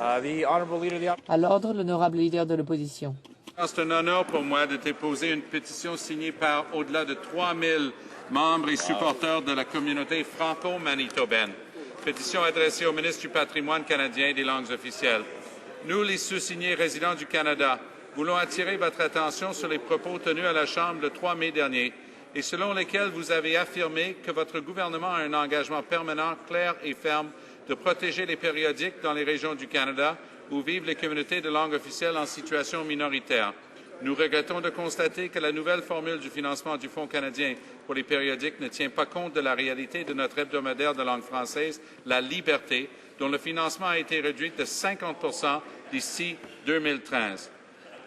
À l'ordre, l'honorable leader de l'opposition. C'est un honneur pour moi de déposer une pétition signée par au-delà de 3000 membres et supporters de la communauté franco-manitobaine. Pétition adressée au ministre du Patrimoine canadien et des langues officielles. Nous, les sous-signés résidents du Canada, voulons attirer votre attention sur les propos tenus à la Chambre le 3 mai dernier et selon lesquels vous avez affirmé que votre gouvernement a un engagement permanent, clair et ferme de protéger les périodiques dans les régions du Canada où vivent les communautés de langue officielle en situation minoritaire. Nous regrettons de constater que la nouvelle formule du financement du Fonds canadien pour les périodiques ne tient pas compte de la réalité de notre hebdomadaire de langue française, La Liberté, dont le financement a été réduit de 50 % d'ici 2013.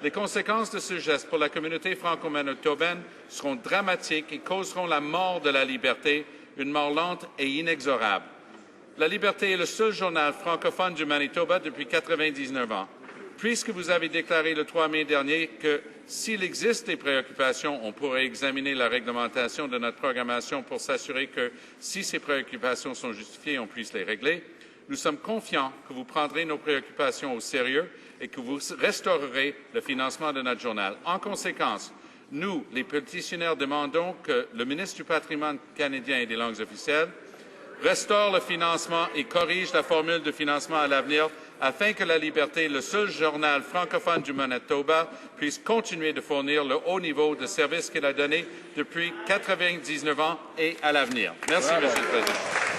Les conséquences de ce geste pour la communauté franco-manitobaine seront dramatiques et causeront la mort de La Liberté, une mort lente et inexorable. La Liberté est le seul journal francophone du Manitoba depuis 99 ans. Puisque vous avez déclaré le 3 mai dernier que s'il existe des préoccupations, on pourrait examiner la réglementation de notre programmation pour s'assurer que, si ces préoccupations sont justifiées, on puisse les régler, nous sommes confiants que vous prendrez nos préoccupations au sérieux et que vous restaurerez le financement de notre journal. En conséquence, nous, les pétitionnaires, demandons que le ministre du Patrimoine canadien et des langues officielles restaure le financement et corrige la formule de financement à l'avenir afin que La Liberté, le seul journal francophone du Manitoba, puisse continuer de fournir le haut niveau de service qu'il a donné depuis 99 ans et à l'avenir. Merci, Monsieur le Président.